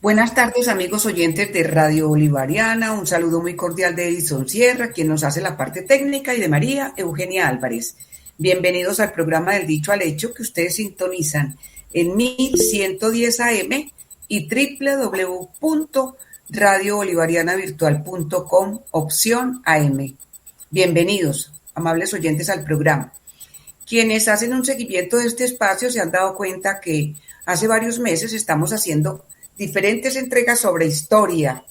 Buenas tardes, amigos oyentes de Radio Bolivariana. Un saludo muy cordial de Edison Sierra, quien nos hace la parte técnica, y de María Eugenia Álvarez. Bienvenidos al programa del Dicho al Hecho, que ustedes sintonizan en 1110 AM y www.radiobolivarianavirtual.com, opción AM. Bienvenidos, amables oyentes, al programa. Quienes hacen un seguimiento de este espacio se han dado cuenta que hace varios meses estamos haciendo diferentes entregas sobre historia,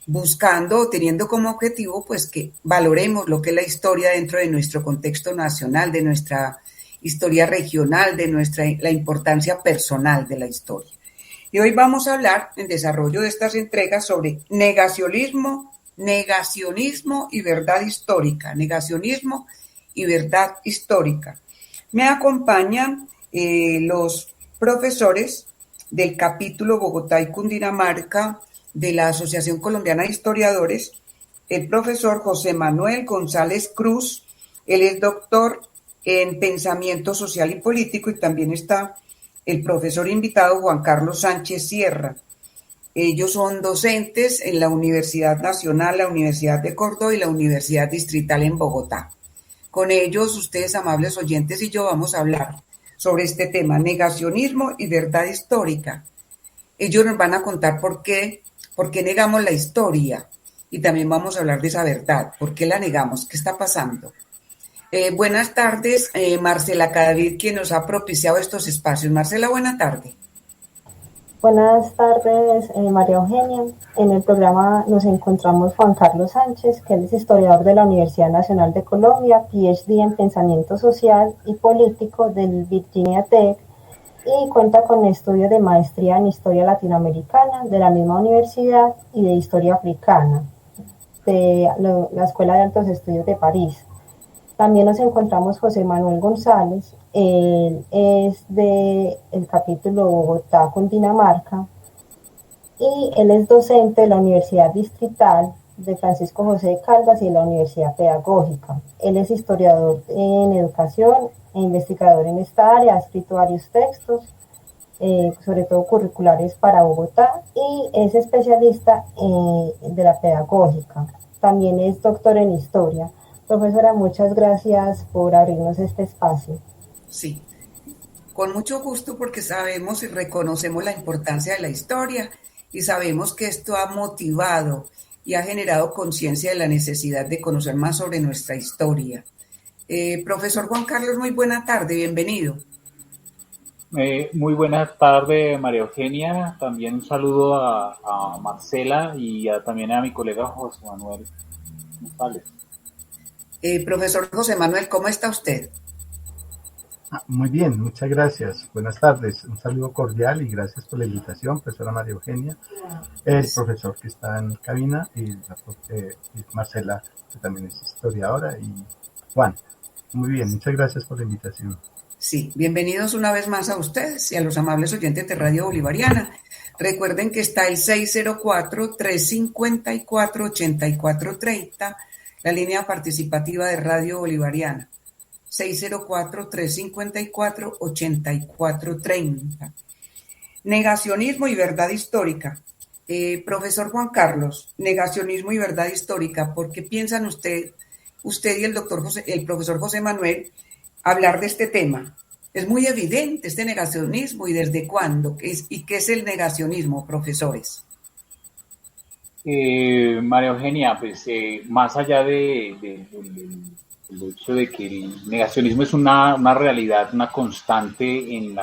buscando o teniendo como objetivo pues que valoremos lo que es la historia dentro de nuestro contexto nacional, de nuestra historia regional, de la importancia personal de la historia. Y hoy vamos a hablar en desarrollo de estas entregas sobre negacionismo y verdad histórica. Negacionismo y verdad histórica. Me acompañan los profesores del capítulo Bogotá y Cundinamarca de la Asociación Colombiana de Historiadores, el profesor José Manuel González Cruz. Él es doctor en pensamiento social y político, y también está el profesor invitado Juan Carlos Sánchez Sierra. Ellos son docentes en la Universidad Nacional, la Universidad de Córdoba y la Universidad Distrital en Bogotá. Con ellos, ustedes, amables oyentes, y yo vamos a hablar sobre este tema, negacionismo y verdad histórica. Ellos nos van a contar por qué negamos la historia, y también vamos a hablar de esa verdad, por qué la negamos, qué está pasando. Buenas tardes, Marcela Cadavid, quien nos ha propiciado estos espacios. Marcela, buena tarde. Buenas tardes, María Eugenia. En el programa nos encontramos Juan Carlos Sánchez, que él es historiador de la Universidad Nacional de Colombia, PhD en Pensamiento Social y Político del Virginia Tech, y cuenta con estudios de maestría en Historia Latinoamericana de la misma universidad y de Historia Africana de la Escuela de Altos Estudios de París. También nos encontramos José Manuel González. Él es del capítulo Bogotá, Cundinamarca, y él es docente de la Universidad Distrital de Francisco José de Caldas y de la Universidad Pedagógica. Él es historiador en educación e investigador en esta área, ha escrito varios textos, sobre todo curriculares para Bogotá, y es especialista de la pedagógica. También es doctor en historia. Profesora, muchas gracias por abrirnos este espacio. Sí, con mucho gusto, porque sabemos y reconocemos la importancia de la historia, y sabemos que esto ha motivado y ha generado conciencia de la necesidad de conocer más sobre nuestra historia. Profesor Juan Carlos, muy buena tarde, bienvenido. Muy buenas tardes, María Eugenia. También un saludo a Marcela y también a mi colega José Manuel González. Profesor José Manuel, ¿cómo está usted? Muy bien, muchas gracias. Buenas tardes. Un saludo cordial y gracias por la invitación, profesora María Eugenia, el profesor que está en cabina, y Marcela, que también es historiadora, y Juan. Muy bien, muchas gracias por la invitación. Sí, bienvenidos una vez más a ustedes y a los amables oyentes de Radio Bolivariana. Recuerden que está el 604-354-8430, la línea participativa de Radio Bolivariana. 604-354-8430. Negacionismo y verdad histórica. Profesor Juan Carlos, negacionismo y verdad histórica, ¿por qué piensan usted y el profesor José Manuel hablar de este tema? Es muy evidente este negacionismo, y desde cuándo, y qué es el negacionismo, profesores. María Eugenia, pues más allá del hecho de que el negacionismo es una realidad, una constante en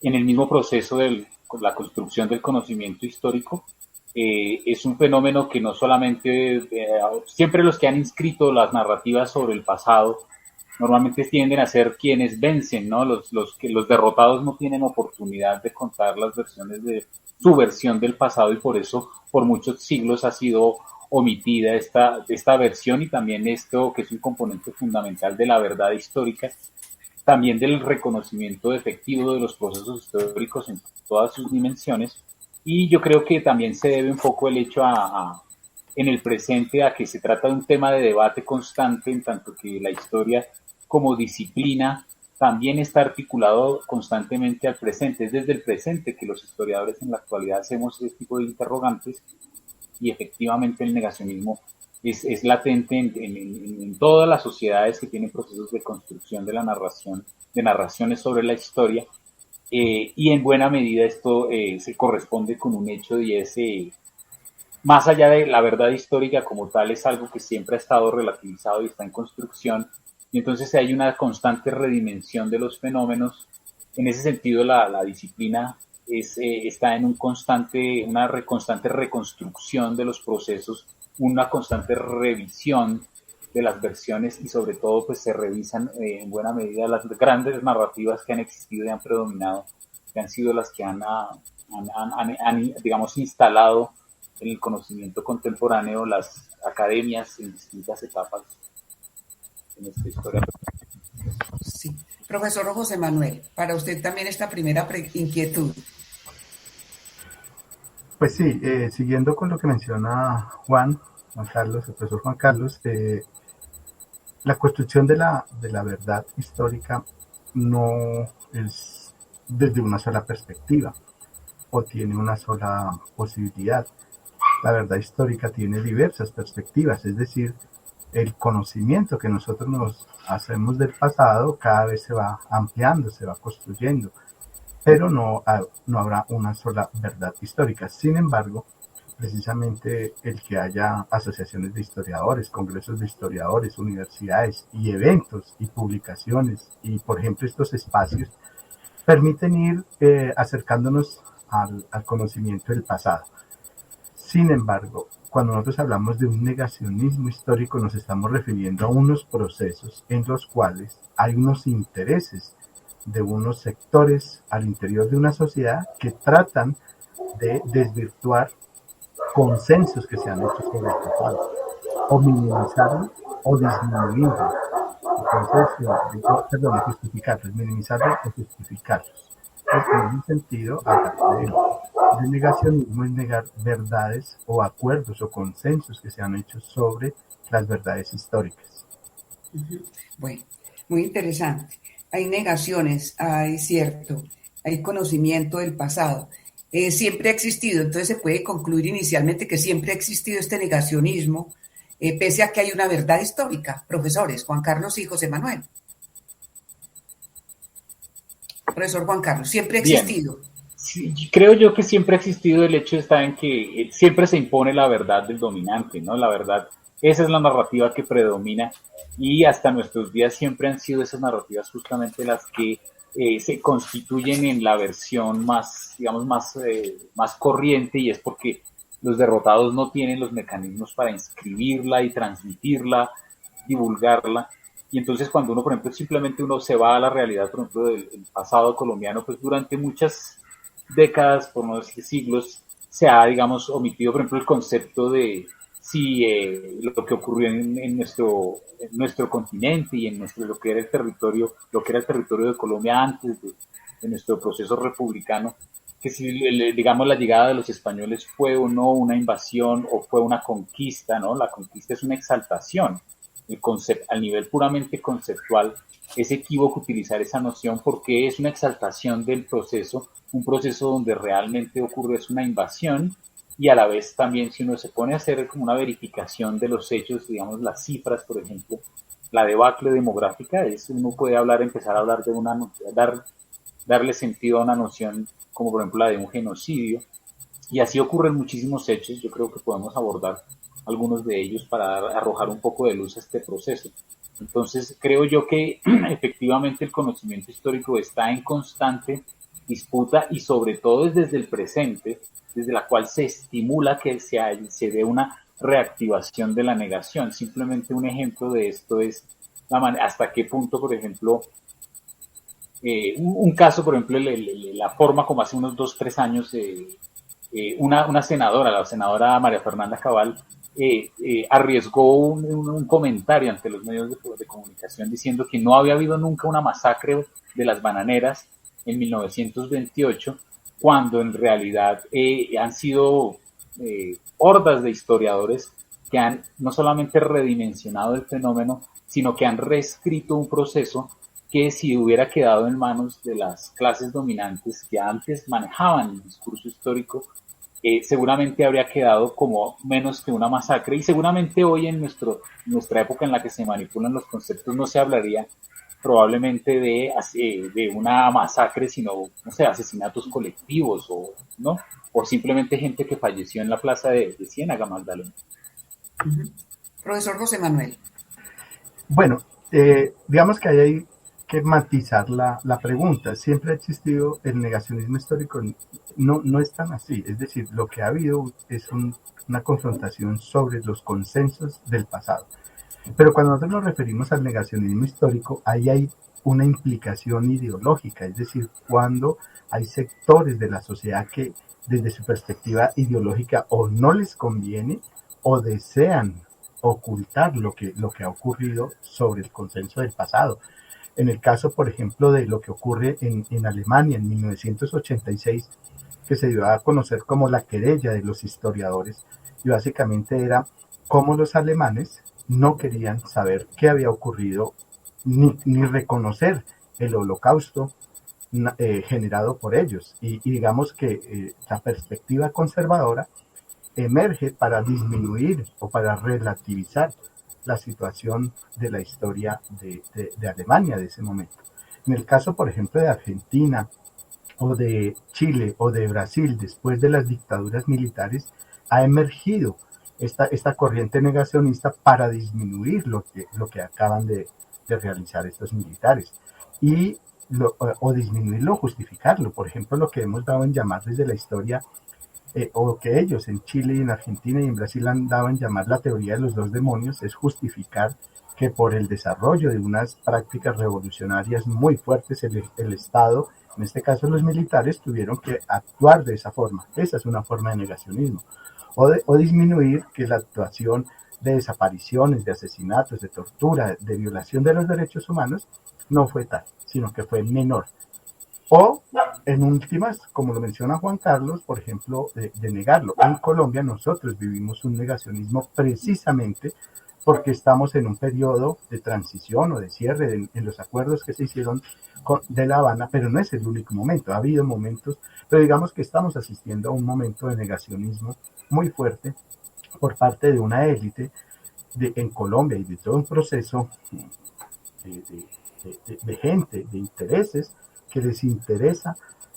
el mismo proceso de la construcción del conocimiento histórico, es un fenómeno que no solamente, siempre los que han inscrito las narrativas sobre el pasado normalmente tienden a ser quienes vencen, ¿no? Los derrotados no tienen oportunidad de contar las versiones de su versión del pasado, y por eso por muchos siglos ha sido omitida esta versión, y también esto que es un componente fundamental de la verdad histórica, también del reconocimiento efectivo de los procesos históricos en todas sus dimensiones. Y yo creo que también se debe un poco el hecho en el presente a que se trata de un tema de debate constante, en tanto que la historia como disciplina también está articulado constantemente al presente. Es desde el presente que los historiadores en la actualidad hacemos este tipo de interrogantes, y efectivamente el negacionismo es latente en todas las sociedades que tienen procesos de construcción de la narración, de narraciones sobre la historia, y en buena medida esto se corresponde con un hecho, y es, más allá de la verdad histórica como tal, es algo que siempre ha estado relativizado y está en construcción, y entonces hay una constante redimensión de los fenómenos. En ese sentido, la disciplina está en una constante reconstrucción de los procesos, una constante revisión de las versiones, y sobre todo pues se revisan en buena medida las grandes narrativas que han existido y han predominado, que han sido las que han digamos, instalado en el conocimiento contemporáneo las academias en distintas etapas en esta historia. Sí. Profesor José Manuel, para usted también esta primera inquietud. Pues sí, siguiendo con lo que menciona Juan Carlos, el profesor Juan Carlos, la construcción de la verdad histórica no es desde una sola perspectiva o tiene una sola posibilidad. La verdad histórica tiene diversas perspectivas, es decir, el conocimiento que nosotros nos hacemos del pasado cada vez se va ampliando, se va construyendo, pero no habrá una sola verdad histórica. Sin embargo, precisamente el que haya asociaciones de historiadores, congresos de historiadores, universidades y eventos y publicaciones, y por ejemplo estos espacios, permiten ir acercándonos al conocimiento del pasado. Sin embargo, cuando nosotros hablamos de un negacionismo histórico, nos estamos refiriendo a unos procesos en los cuales hay unos intereses de unos sectores al interior de una sociedad que tratan de desvirtuar consensos que se han hecho sobre el pasado, o minimizarlo o disminuirlo. Entonces, justificarlos, minimizarlos o justificarlos. Pues, en ese sentido, hablar de negacionismo es negar verdades o acuerdos o consensos que se han hecho sobre las verdades históricas. Bueno, muy interesante. Hay negaciones, hay conocimiento del pasado. Siempre ha existido, entonces se puede concluir inicialmente que siempre ha existido este negacionismo, pese a que hay una verdad histórica. Profesores, Juan Carlos y José Manuel. Profesor Juan Carlos, siempre ha existido. Bien. Sí, creo yo que siempre ha existido. El hecho está en que siempre se impone la verdad del dominante, ¿no? La verdad, esa es la narrativa que predomina, y hasta nuestros días siempre han sido esas narrativas justamente las que se constituyen en la versión más, digamos, más corriente, y es porque los derrotados no tienen los mecanismos para inscribirla y transmitirla, divulgarla. Y entonces cuando uno, por ejemplo, simplemente uno se va a la realidad, por ejemplo, del pasado colombiano, pues durante muchas décadas, por no decir siglos, se ha, digamos, omitido, por ejemplo, el concepto de si lo que ocurrió en nuestro continente y en lo que era el territorio de Colombia antes de nuestro proceso republicano, que si, digamos, la llegada de los españoles fue o no una invasión o fue una conquista, ¿no? La conquista es una exaltación. Al nivel puramente conceptual, es equívoco utilizar esa noción porque es una exaltación del proceso, un proceso donde realmente ocurre es una invasión, y a la vez también, si uno se pone a hacer como una verificación de los hechos, digamos las cifras, por ejemplo, la debacle demográfica, uno puede empezar a hablar de darle sentido a una noción como por ejemplo la de un genocidio, y así ocurren muchísimos hechos. Yo creo que podemos abordar algunos de ellos para arrojar un poco de luz a este proceso. Entonces, creo yo que efectivamente el conocimiento histórico está en constante disputa, y sobre todo es desde el presente, desde la cual se estimula que se dé una reactivación de la negación. Simplemente un ejemplo de esto es hasta qué punto, por ejemplo, un caso, por ejemplo, la forma como hace unos 2-3 años una senadora, la senadora María Fernanda Cabal, arriesgó un comentario ante los medios de comunicación diciendo que no había habido nunca una masacre de las bananeras en 1928, cuando en realidad han sido hordas de historiadores que han no solamente redimensionado el fenómeno, sino que han reescrito un proceso que si hubiera quedado en manos de las clases dominantes que antes manejaban el discurso histórico, seguramente habría quedado como menos que una masacre, y seguramente hoy en nuestra época en la que se manipulan los conceptos no se hablaría probablemente de una masacre, sino, no sé, asesinatos colectivos, o no, o simplemente gente que falleció en la plaza de Ciénaga, Magdalena. Profesor José Manuel. Bueno, digamos que ahí hay que matizar la pregunta. Siempre ha existido el negacionismo histórico, no es tan así. Es decir, lo que ha habido es una confrontación sobre los consensos del pasado. Pero cuando nosotros nos referimos al negacionismo histórico, ahí hay una implicación ideológica, es decir, cuando hay sectores de la sociedad que desde su perspectiva ideológica o no les conviene o desean ocultar lo que ha ocurrido sobre el consenso del pasado. En el caso, por ejemplo, de lo que ocurre en Alemania en 1986, que se dio a conocer como la querella de los historiadores, y básicamente era cómo los alemanes no querían saber qué había ocurrido ni reconocer el holocausto generado por ellos. Y digamos que la perspectiva conservadora emerge para disminuir o para relativizar la situación de la historia de Alemania de ese momento. En el caso, por ejemplo, de Argentina o de Chile o de Brasil, después de las dictaduras militares, ha emergido esta corriente negacionista para disminuir lo que acaban de realizar estos militares o disminuirlo o justificarlo. Por ejemplo, lo que hemos dado en llamar desde la historia o que ellos en Chile y en Argentina y en Brasil han dado en llamar la teoría de los dos demonios, es justificar que por el desarrollo de unas prácticas revolucionarias muy fuertes el Estado, en este caso los militares, tuvieron que actuar de esa forma. Esa es una forma de negacionismo. O disminuir que la actuación de desapariciones, de asesinatos, de tortura, de violación de los derechos humanos no fue tal, sino que fue menor. O, en últimas, como lo menciona Juan Carlos, por ejemplo, de negarlo. En Colombia nosotros vivimos un negacionismo precisamente porque estamos en un periodo de transición o de cierre en los acuerdos que se hicieron de La Habana, pero no es el único momento. Ha habido momentos, pero digamos que estamos asistiendo a un momento de negacionismo muy fuerte por parte de una élite en Colombia y de todo un proceso de gente, de intereses, que les interesa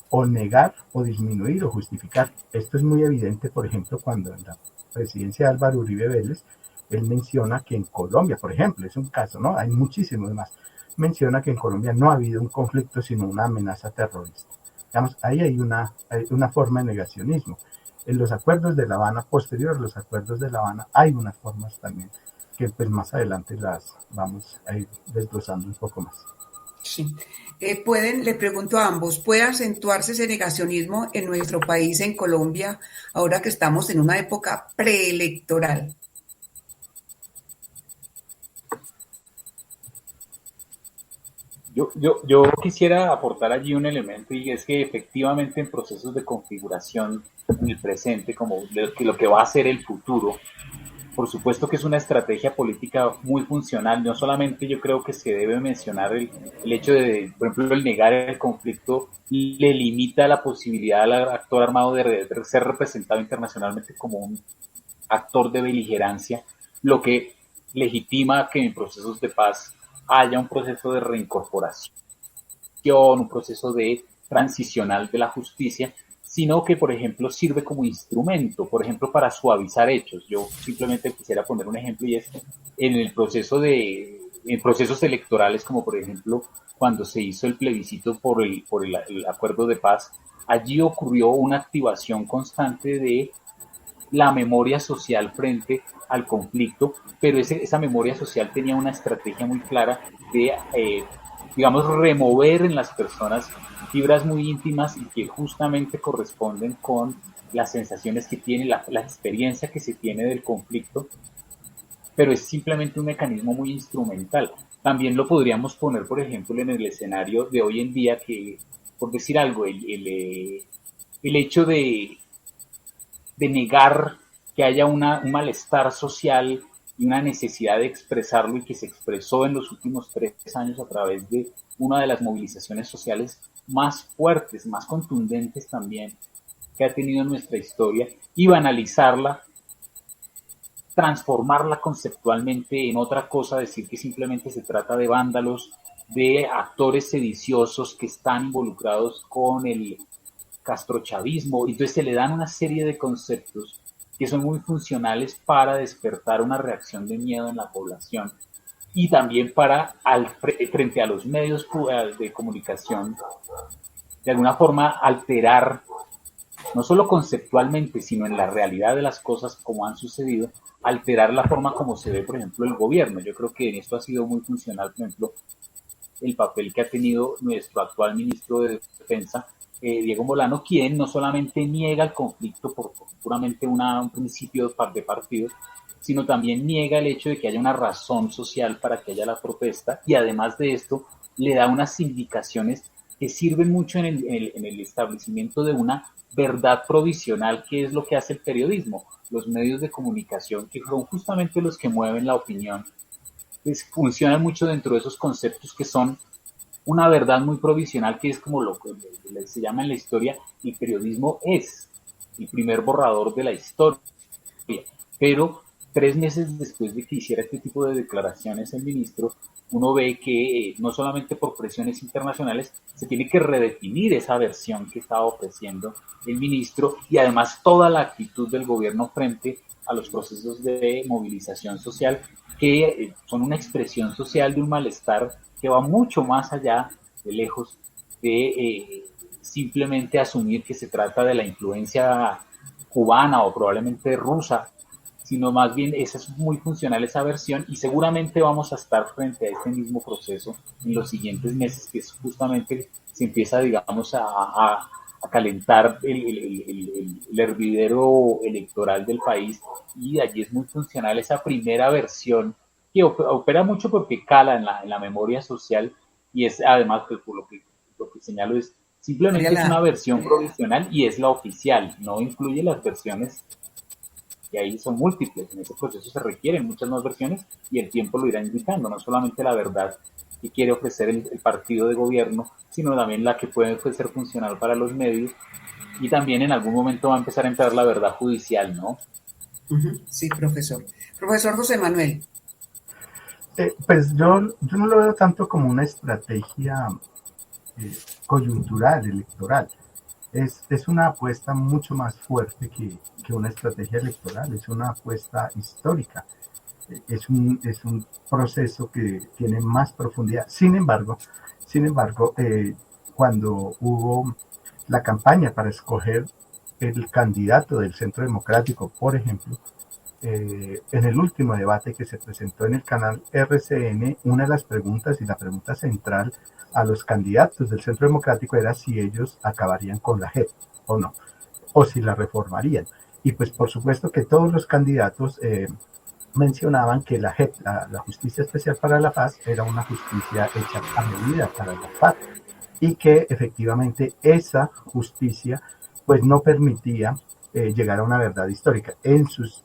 o negar o disminuir o justificar. Esto es muy evidente, por ejemplo, cuando en la presidencia de Álvaro Uribe Vélez, él menciona que en Colombia, por ejemplo, es un caso, ¿no? Hay muchísimos más. Menciona que en Colombia no ha habido un conflicto, sino una amenaza terrorista. Digamos, ahí hay una forma de negacionismo. En los acuerdos de La Habana, posterior a los acuerdos de La Habana, hay unas formas también que pues más adelante las vamos a ir desglosando un poco más. Sí. Le pregunto a ambos, ¿puede acentuarse ese negacionismo en nuestro país, en Colombia, ahora que estamos en una época preelectoral? Yo quisiera aportar allí un elemento, y es que efectivamente en procesos de configuración en el presente, como lo que va a ser el futuro, por supuesto que es una estrategia política muy funcional. No solamente yo creo que se debe mencionar el hecho de, por ejemplo, el negar el conflicto le limita la posibilidad al actor armado de ser representado internacionalmente como un actor de beligerancia, lo que legitima que en procesos de paz haya un proceso de reincorporación, un proceso de transicional de la justicia, sino que, por ejemplo, sirve como instrumento, por ejemplo, para suavizar hechos. Yo simplemente quisiera poner un ejemplo, y es en procesos electorales, como por ejemplo cuando se hizo el plebiscito por el acuerdo de paz. Allí ocurrió una activación constante de la memoria social frente al conflicto, pero esa memoria social tenía una estrategia muy clara de, digamos, remover en las personas fibras muy íntimas y que justamente corresponden con las sensaciones que tiene, la experiencia que se tiene del conflicto, pero es simplemente un mecanismo muy instrumental. También lo podríamos poner, por ejemplo, en el escenario de hoy en día, que, por decir algo, el hecho de negar que haya un malestar social y una necesidad de expresarlo y que se expresó en los últimos 3 años a través de una de las movilizaciones sociales más fuertes, más contundentes también que ha tenido en nuestra historia, y banalizarla, transformarla conceptualmente en otra cosa, decir que simplemente se trata de vándalos, de actores sediciosos que están involucrados con el castrochavismo. Entonces se le dan una serie de conceptos que son muy funcionales para despertar una reacción de miedo en la población y también para, frente a los medios de comunicación, de alguna forma alterar, no solo conceptualmente, sino en la realidad de las cosas como han sucedido, alterar la forma como se ve, por ejemplo, el gobierno. Yo creo que en esto ha sido muy funcional, por ejemplo, el papel que ha tenido nuestro actual ministro de Defensa, Diego Molano, quien no solamente niega el conflicto por puramente un principio de partido, sino también niega el hecho de que haya una razón social para que haya la protesta, y además de esto le da unas indicaciones que sirven mucho en el establecimiento de una verdad provisional, que es lo que hace el periodismo, los medios de comunicación, que son justamente los que mueven la opinión, pues funcionan mucho dentro de esos conceptos que son una verdad muy provisional, que es como lo que se llama en la historia, el periodismo es el primer borrador de la historia. Pero 3 meses después de que hiciera este tipo de declaraciones el ministro, uno ve que no solamente por presiones internacionales se tiene que redefinir esa versión que estaba ofreciendo el ministro, y además toda la actitud del gobierno frente a los procesos de movilización social, que son una expresión social de un malestar que va mucho más allá, de lejos, de simplemente asumir que se trata de la influencia cubana o probablemente rusa, sino más bien esa es muy funcional esa versión, y seguramente vamos a estar frente a este mismo proceso en los siguientes meses, que es justamente se empieza, digamos, a calentar el hervidero electoral del país, y allí es muy funcional esa primera versión que opera mucho porque cala en la memoria social, y es además, pues, por lo que señalo, es simplemente es una versión provisional y es la oficial, no incluye las versiones que ahí son múltiples. En ese proceso se requieren muchas más versiones y el tiempo lo irá indicando, no solamente la verdad que quiere ofrecer el partido de gobierno, sino también la que puede ser funcional para los medios, y también en algún momento va a empezar a entrar la verdad judicial, ¿no? Sí, profesor. Profesor José Manuel. Pues yo no lo veo tanto como una estrategia coyuntural, electoral. Es una apuesta mucho más fuerte que una estrategia electoral, es una apuesta histórica, es un proceso que tiene más profundidad. Sin embargo, cuando hubo la campaña para escoger el candidato del Centro Democrático, por ejemplo, en el último debate que se presentó en el canal RCN, una de las preguntas y la pregunta central a los candidatos del Centro Democrático era si ellos acabarían con la JEP o no, o si la reformarían. Y pues por supuesto que todos los candidatos mencionaban que la JEP, la Justicia Especial para la Paz, era una justicia hecha a medida para la FARC, y que efectivamente esa justicia pues no permitía llegar a una verdad histórica en sus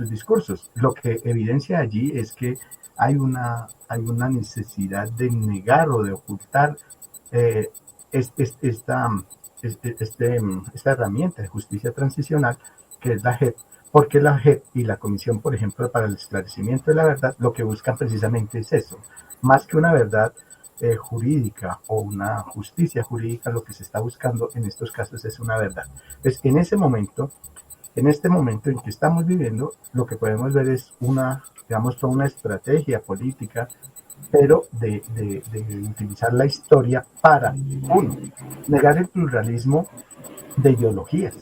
discursos. Lo que evidencia allí es que hay una necesidad de negar o de ocultar esta herramienta de justicia transicional que es la JEP, porque la JEP y la Comisión, por ejemplo, para el esclarecimiento de la verdad, lo que buscan precisamente es eso, más que una verdad jurídica o una justicia jurídica, lo que se está buscando en estos casos es una verdad. Pues en este momento en que estamos viviendo, lo que podemos ver es toda una estrategia política, pero de utilizar la historia para, uno, negar el pluralismo de ideologías,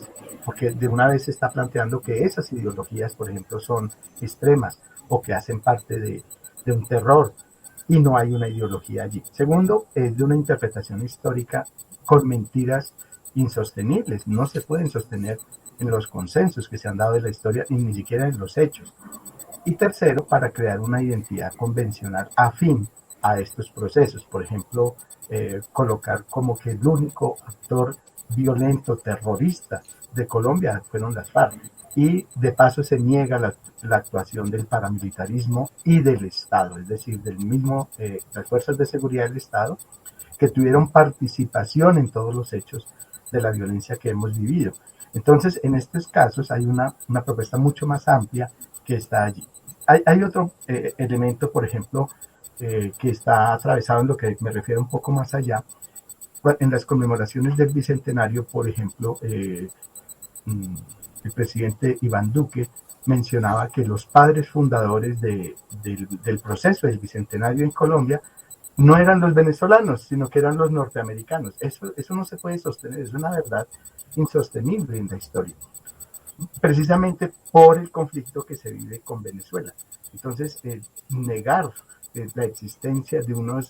porque de una vez se está planteando que esas ideologías, por ejemplo, son extremas o que hacen parte de un terror, y no hay una ideología allí. Segundo, es de una interpretación histórica con mentiras insostenibles, no se pueden sostener en los consensos que se han dado de la historia y ni siquiera en los hechos. Y tercero, para crear una identidad convencional afín a estos procesos. Por ejemplo, colocar como que el único actor violento, terrorista de Colombia fueron las FARC. Y de paso se niega la actuación del paramilitarismo y del Estado, es decir, del mismo, las fuerzas de seguridad del Estado, que tuvieron participación en todos los hechos de la violencia que hemos vivido. Entonces, en estos casos hay una propuesta mucho más amplia que está allí. Hay otro elemento, por ejemplo, que está atravesado en lo que me refiero un poco más allá. En las conmemoraciones del Bicentenario, por ejemplo, el presidente Iván Duque mencionaba que los padres fundadores del proceso del Bicentenario en Colombia no eran los venezolanos, sino que eran los norteamericanos. Eso no se puede sostener, es una verdad insostenible en la historia, precisamente por el conflicto que se vive con Venezuela. Entonces, negar la existencia de un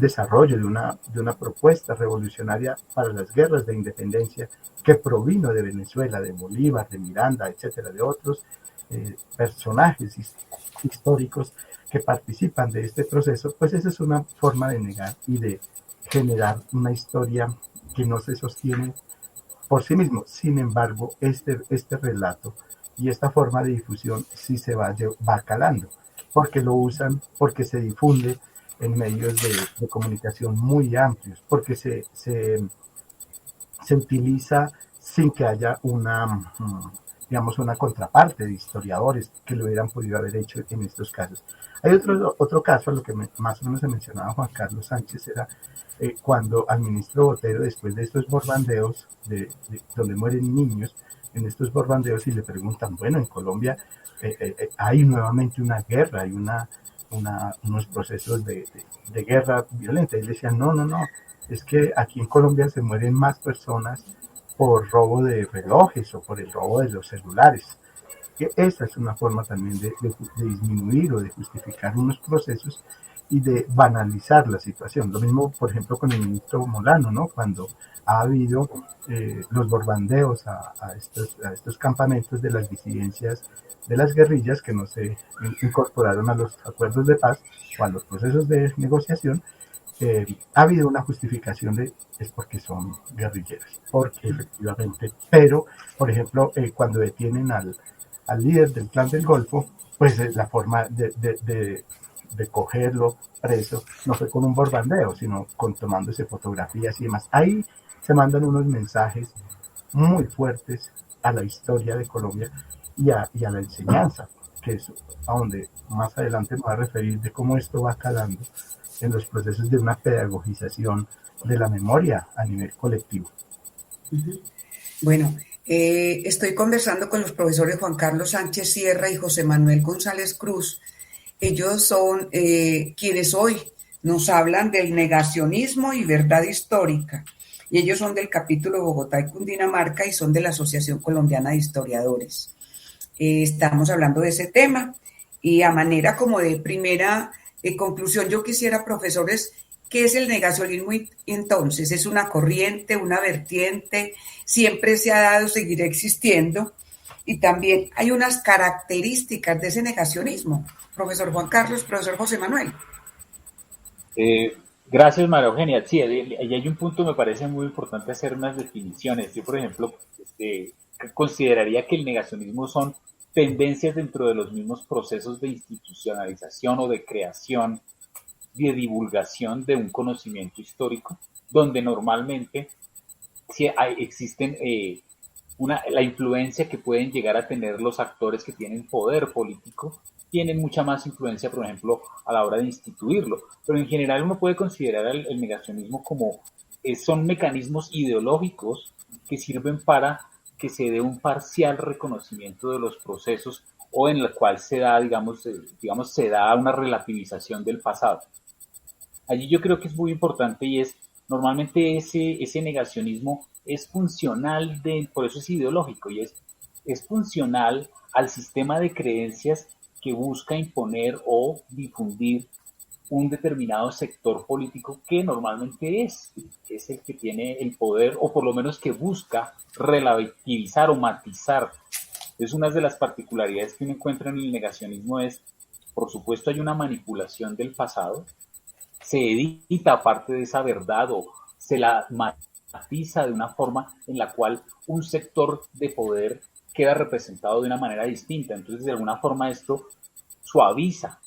desarrollo, de una propuesta revolucionaria para las guerras de independencia que provino de Venezuela, de Bolívar, de Miranda, etcétera, de otros personajes históricos que participan de este proceso, pues esa es una forma de negar y de generar una historia que no se sostiene por sí mismo. Sin embargo, este relato y esta forma de difusión sí se va calando, porque lo usan, porque se difunde en medios de comunicación muy amplios, porque se utiliza sin que haya una contraparte de historiadores que lo hubieran podido haber hecho en estos casos. Hay otro caso, a lo que más o menos se mencionaba Juan Carlos Sánchez, era cuando al ministro Botero, después de estos bombardeos, donde mueren niños, en estos bombardeos, y le preguntan, bueno, en Colombia hay nuevamente una guerra, hay unos procesos de guerra violenta, y le decían, no, es que aquí en Colombia se mueren más personas por robo de relojes o por el robo de los celulares. Que esa es una forma también de disminuir o de justificar unos procesos y de banalizar la situación. Lo mismo, por ejemplo, con el ministro Molano, ¿no? Cuando ha habido los bombardeos a estos campamentos de las disidencias de las guerrillas que no se incorporaron a los acuerdos de paz o a los procesos de negociación, ha habido una justificación es porque son guerrilleros, porque efectivamente, pero, por ejemplo, cuando detienen al líder del Clan del Golfo, pues la forma de cogerlo preso no fue con un bombardeo, sino tomándose fotografías y demás. Ahí se mandan unos mensajes muy fuertes a la historia de Colombia y a la enseñanza, que es a donde más adelante me voy a referir de cómo esto va calando en los procesos de una pedagogización de la memoria a nivel colectivo. Bueno, estoy conversando con los profesores Juan Carlos Sánchez Sierra y José Manuel González Cruz. Ellos son quienes hoy nos hablan del negacionismo y verdad histórica. Y ellos son del capítulo Bogotá y Cundinamarca y son de la Asociación Colombiana de Historiadores. Estamos hablando de ese tema y a manera como de primera conclusión, yo quisiera, profesores, ¿qué es el negacionismo entonces? ¿Es una corriente, una vertiente? ¿Siempre se ha dado, seguirá existiendo? Y también hay unas características de ese negacionismo. Profesor Juan Carlos, profesor José Manuel. Gracias, María Eugenia. Sí, ahí hay un punto que me parece muy importante hacer unas definiciones. Yo, por ejemplo, consideraría que el negacionismo son tendencias dentro de los mismos procesos de institucionalización o de creación, de divulgación de un conocimiento histórico, donde normalmente existen la influencia que pueden llegar a tener los actores que tienen poder político, tienen mucha más influencia, por ejemplo, a la hora de instituirlo. Pero en general uno puede considerar el negacionismo como son mecanismos ideológicos que sirven para que se dé un parcial reconocimiento de los procesos o en el cual se da, digamos, se da una relativización del pasado. Allí yo creo que es muy importante y es, normalmente ese negacionismo es funcional, por eso es ideológico y es funcional al sistema de creencias que busca imponer o difundir un determinado sector político que normalmente es el que tiene el poder o por lo menos que busca relativizar o matizar. Es una de las particularidades que uno encuentra en el negacionismo es, por supuesto, hay una manipulación del pasado, se edita parte de esa verdad se la matiza de una forma en la cual un sector de poder queda representado de una manera distinta. Entonces, de alguna forma esto suaviza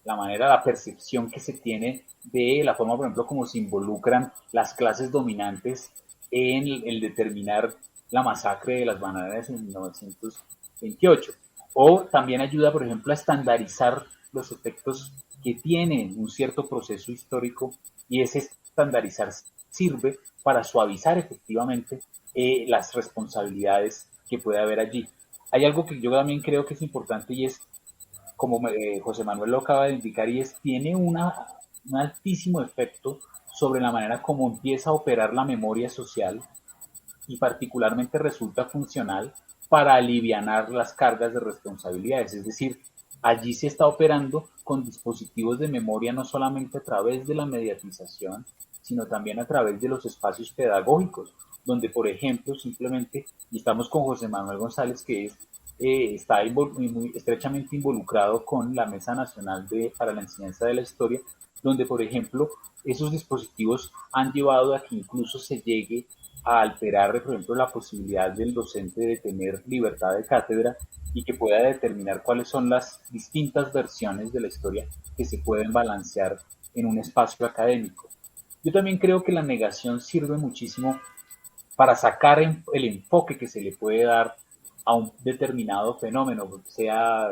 la manera, la percepción que se tiene de la forma, por ejemplo, como se involucran las clases dominantes en el determinar la masacre de las bananeras en 1928. O también ayuda, por ejemplo, a estandarizar los efectos que tiene un cierto proceso histórico, y ese estandarizar sirve para suavizar efectivamente las responsabilidades que puede haber allí. Hay algo que yo también creo que es importante, y es, como José Manuel lo acaba de indicar, y es tiene un altísimo efecto sobre la manera como empieza a operar la memoria social, y particularmente resulta funcional para alivianar las cargas de responsabilidades. Es decir, allí se está operando con dispositivos de memoria no solamente a través de la mediatización, sino también a través de los espacios pedagógicos, donde, por ejemplo, simplemente, y estamos con José Manuel González, que está muy estrechamente involucrado con la Mesa Nacional para la Enseñanza de la Historia, donde, por ejemplo, esos dispositivos han llevado a que incluso se llegue a alterar, por ejemplo, la posibilidad del docente de tener libertad de cátedra y que pueda determinar cuáles son las distintas versiones de la historia que se pueden balancear en un espacio académico. Yo también creo que la negación sirve muchísimo para sacar el enfoque que se le puede dar a un determinado fenómeno, sea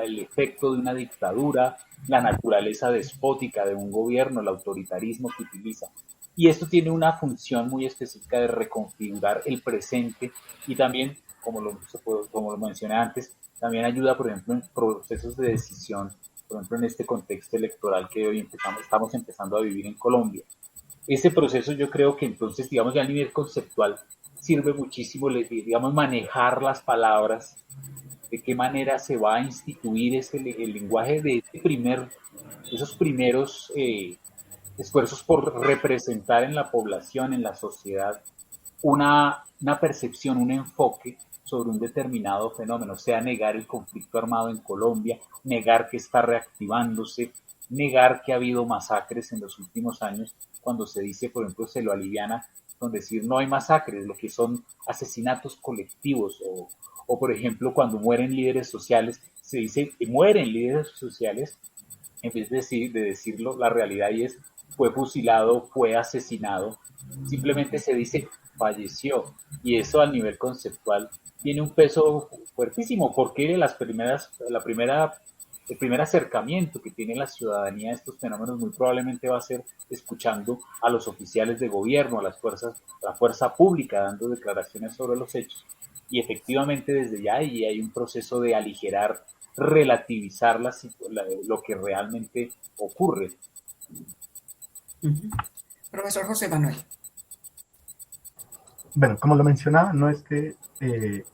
el efecto de una dictadura, la naturaleza despótica de un gobierno, el autoritarismo que utiliza. Y esto tiene una función muy específica de reconfigurar el presente, y también, como lo mencioné antes, también ayuda, por ejemplo, en procesos de decisión, por ejemplo, en este contexto electoral que hoy estamos empezando a vivir en Colombia. Ese proceso, yo creo que entonces, digamos, ya a nivel conceptual, sirve muchísimo, digamos, manejar las palabras, de qué manera se va a instituir el lenguaje de esos primeros esfuerzos por representar en la población, en la sociedad, una percepción, un enfoque sobre un determinado fenómeno, sea negar el conflicto armado en Colombia, negar que está reactivándose, negar que ha habido masacres en los últimos años. Cuando se dice, por ejemplo, se lo aliviana con decir no hay masacres, lo que son asesinatos colectivos, o por ejemplo, cuando mueren líderes sociales, se dice que mueren líderes sociales, en vez de decirlo, la realidad y es fue fusilado, fue asesinado, simplemente se dice falleció, y eso a nivel conceptual tiene un peso fuertísimo, porque el primer acercamiento que tiene la ciudadanía a estos fenómenos muy probablemente va a ser escuchando a los oficiales de gobierno, a la fuerza pública dando declaraciones sobre los hechos, y efectivamente desde ya hay un proceso de aligerar, relativizar lo que realmente ocurre. Profesor José Manuel. Bueno, como lo mencionaba, no es que el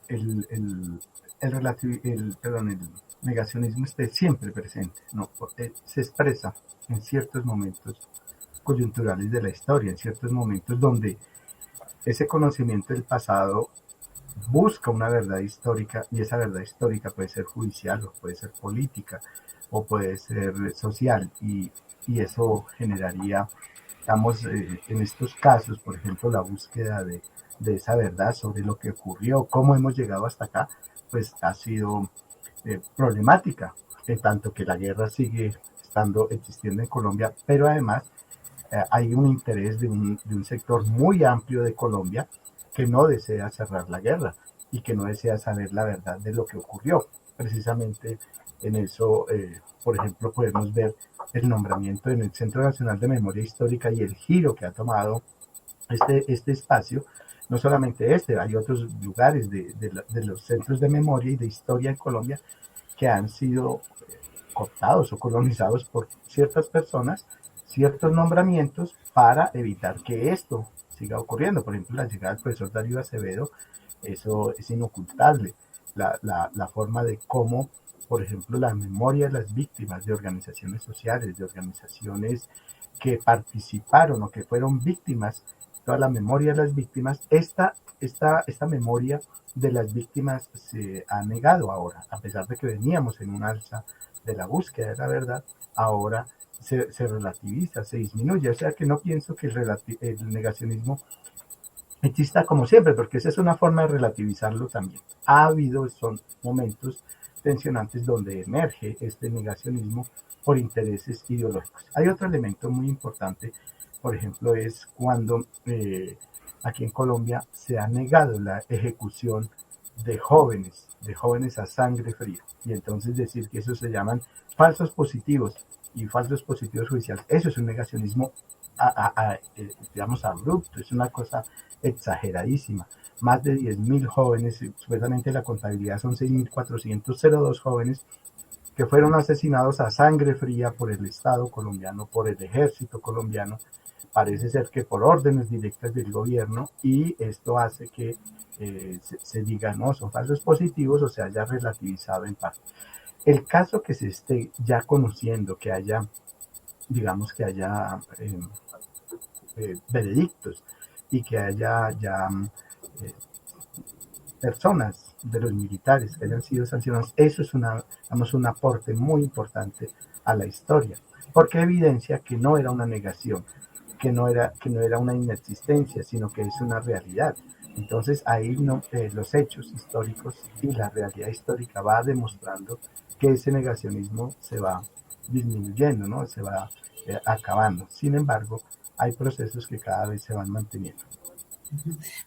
negacionismo esté siempre presente, no, se expresa en ciertos momentos coyunturales de la historia, en ciertos momentos donde ese conocimiento del pasado busca una verdad histórica, y esa verdad histórica puede ser judicial, o puede ser política, o puede ser social, y eso generaría, digamos, en estos casos, por ejemplo, la búsqueda de esa verdad sobre lo que ocurrió, cómo hemos llegado hasta acá, pues ha sido problemática, en tanto que la guerra sigue existiendo en Colombia, pero además hay un interés de un sector muy amplio de Colombia que no desea cerrar la guerra y que no desea saber la verdad de lo que ocurrió. Precisamente en eso, por ejemplo, podemos ver el nombramiento en el Centro Nacional de Memoria Histórica y el giro que ha tomado este espacio. No solamente hay otros lugares de los centros de memoria y de historia en Colombia que han sido cooptados o colonizados por ciertas personas, ciertos nombramientos, para evitar que esto siga ocurriendo. Por ejemplo, la llegada del profesor Darío Acevedo, eso es inocultable. La forma de cómo, por ejemplo, la memoria de las víctimas de organizaciones sociales, de organizaciones que participaron o que fueron víctimas, toda la memoria de las víctimas, esta memoria de las víctimas se ha negado ahora, a pesar de que veníamos en un alza de la búsqueda de la verdad. Ahora se relativiza, se disminuye. O sea que no pienso que el negacionismo exista como siempre, porque esa es una forma de relativizarlo también. Ha habido, son momentos tensionantes donde emerge este negacionismo por intereses ideológicos. Hay otro elemento muy importante, por ejemplo, es cuando aquí en Colombia se ha negado la ejecución de jóvenes a sangre fría. Y entonces decir que eso se llaman falsos positivos y falsos positivos judiciales, eso es un negacionismo, digamos, abrupto, es una cosa exageradísima. Más de 10.000 jóvenes, supuestamente la contabilidad son 6.402 jóvenes que fueron asesinados a sangre fría por el Estado colombiano, por el ejército colombiano, parece ser que por órdenes directas del gobierno, y esto hace que se diga, no, son falsos positivos, o se haya relativizado en parte. El caso que se esté ya conociendo, que haya, digamos, que haya veredictos y que haya ya personas de los militares que hayan sido sancionados, eso es un aporte muy importante a la historia, porque evidencia que no era una negación, que no era una inexistencia, sino que es una realidad. Entonces ahí los hechos históricos y la realidad histórica va demostrando que ese negacionismo se va disminuyendo, ¿no? Se va acabando. Sin embargo, hay procesos que cada vez se van manteniendo.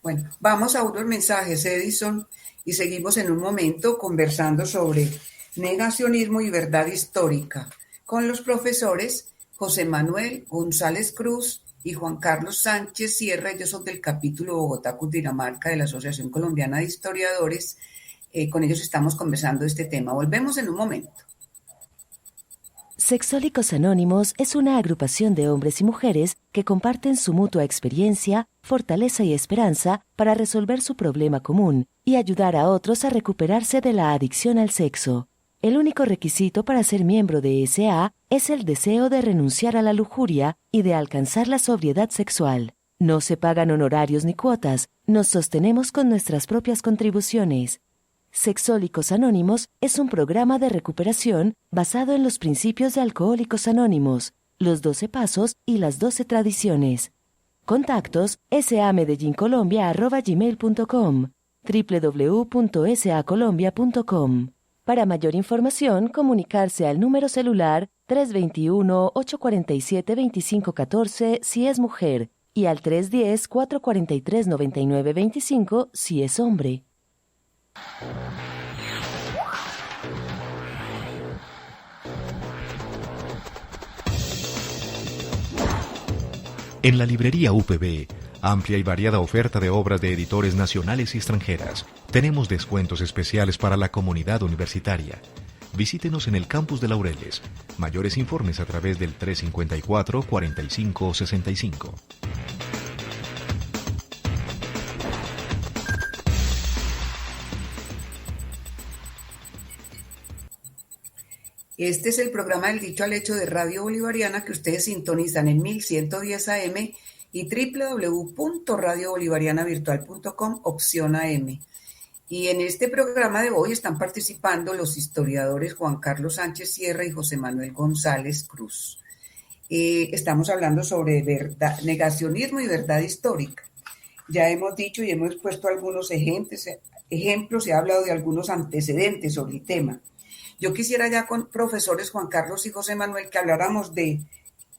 Bueno, vamos a unos mensajes, Edison, y seguimos en un momento conversando sobre negacionismo y verdad histórica con los profesores José Manuel González Cruz y Juan Carlos Sánchez Sierra. Ellos son del capítulo Bogotá, Cundinamarca de la Asociación Colombiana de Historiadores. Con ellos estamos conversando este tema. Volvemos en un momento. Sexólicos Anónimos es una agrupación de hombres y mujeres que comparten su mutua experiencia, fortaleza y esperanza para resolver su problema común y ayudar a otros a recuperarse de la adicción al sexo. El único requisito para ser miembro de SA es el deseo de renunciar a la lujuria y de alcanzar la sobriedad sexual. No se pagan honorarios ni cuotas, nos sostenemos con nuestras propias contribuciones. Sexólicos Anónimos es un programa de recuperación basado en los principios de Alcohólicos Anónimos, los 12 pasos y las 12 tradiciones. Contactos: samedellíncolombia@gmail.com, www.sacolombia.com. Para mayor información, comunicarse al número celular 321-847-2514 si es mujer y al 310-443-9925 si es hombre. En la librería UPB, amplia y variada oferta de obras de editores nacionales y extranjeras. Tenemos descuentos especiales para la comunidad universitaria. Visítenos en el campus de Laureles. Mayores informes a través del 354-4565. Este es el programa del Dicho al Hecho de Radio Bolivariana que ustedes sintonizan en 1110 AM y www.radiobolivarianavirtual.com, opción AM. Y en este programa de hoy están participando los historiadores Juan Carlos Sánchez Sierra y José Manuel González Cruz. Estamos hablando sobre negacionismo y verdad histórica. Ya hemos dicho y hemos puesto algunos ejemplos, se ha hablado de algunos antecedentes sobre el tema. Yo quisiera ya con profesores Juan Carlos y José Manuel que habláramos de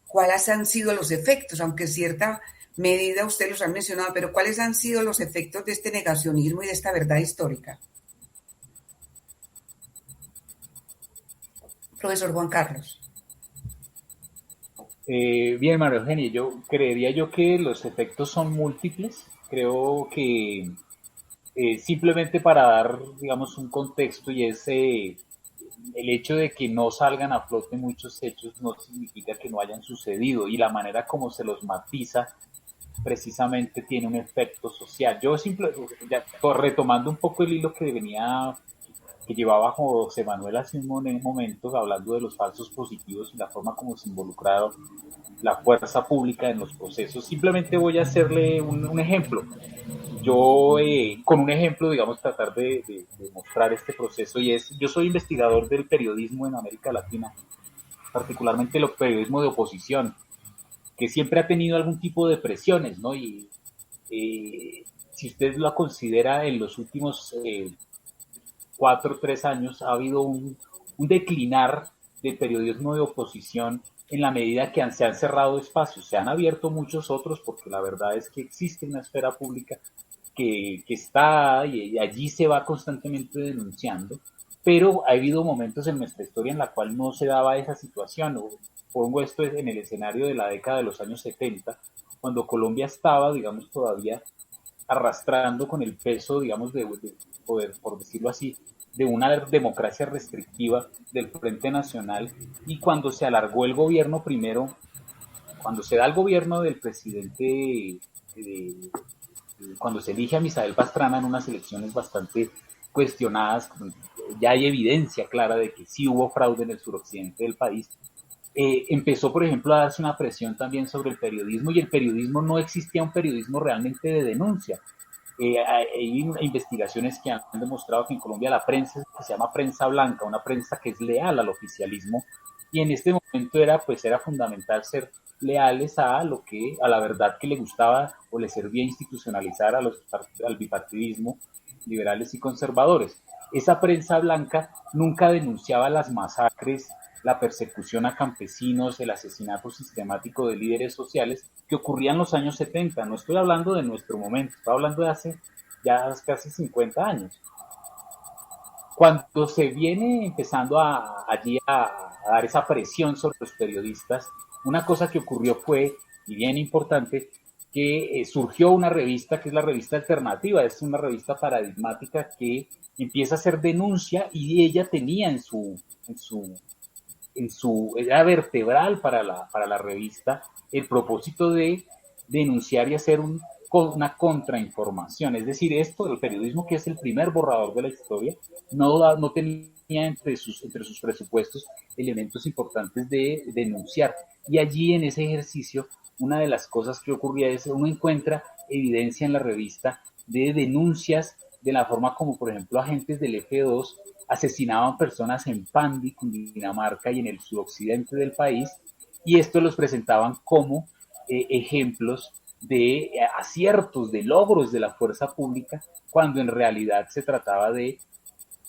cuáles han sido los efectos, aunque en cierta medida ustedes los han mencionado, pero cuáles han sido los efectos de este negacionismo y de esta verdad histórica. Profesor Juan Carlos. Bien, María Eugenia, creería que los efectos son múltiples. Creo que simplemente para dar, digamos, un contexto, y es el hecho de que no salgan a flote muchos hechos no significa que no hayan sucedido, y la manera como se los matiza precisamente tiene un efecto social. Retomando un poco el hilo que llevaba José Manuel hace un momento, hablando de los falsos positivos y la forma como se involucraron la fuerza pública en los procesos, simplemente voy a hacerle un ejemplo. Con un ejemplo, digamos, tratar de mostrar este proceso, y yo soy investigador del periodismo en América Latina. particularmente el periodismo de oposición, que siempre ha tenido algún tipo de presiones, ¿no? Y si usted lo considera en los últimos 4 o 3 años, ha habido un declinar del periodismo de oposición en la medida que se han cerrado espacios. Se han abierto muchos otros porque la verdad es que existe una esfera pública que está y allí se va constantemente denunciando, pero ha habido momentos en nuestra historia en la cual no se daba esa situación. Pongo esto en el escenario de la década de los años 70, cuando Colombia estaba, digamos, todavía arrastrando con el peso, digamos, de poder, por decirlo así, de una democracia restrictiva del Frente Nacional, y cuando se alargó el gobierno primero, cuando se da el gobierno del presidente, cuando se elige a Misael Pastrana en unas elecciones bastante cuestionadas, ya hay evidencia clara de que sí hubo fraude en el suroccidente del país, empezó, por ejemplo, a darse una presión también sobre el periodismo, y el periodismo, no existía un periodismo realmente de denuncia. Hay investigaciones que han demostrado que en Colombia la prensa se llama prensa blanca, una prensa que es leal al oficialismo, y en este momento era fundamental ser leales a la verdad que le gustaba o le servía institucionalizar al bipartidismo, liberales y conservadores. Esa prensa blanca nunca denunciaba las masacres, la persecución a campesinos, el asesinato sistemático de líderes sociales que ocurrían en los años 70. No estoy hablando de nuestro momento, estoy hablando de hace ya casi 50 años. Cuando se viene empezando allí a dar esa presión sobre los periodistas, una cosa que ocurrió fue, y bien importante, que surgió una revista que es la revista Alternativa. Es una revista paradigmática que empieza a hacer denuncia, y ella tenía era vertebral para la revista el propósito de denunciar y hacer una contrainformación. Es decir, el periodismo, que es el primer borrador de la historia, no tenía entre sus presupuestos elementos importantes de denunciar. Y allí, en ese ejercicio, una de las cosas que ocurría es uno encuentra evidencia en la revista de denuncias de la forma como, por ejemplo, agentes del F2 asesinaban personas en Pandi, Cundinamarca, y en el suroccidente del país, y esto los presentaban como ejemplos de aciertos, de logros de la fuerza pública, cuando en realidad se trataba de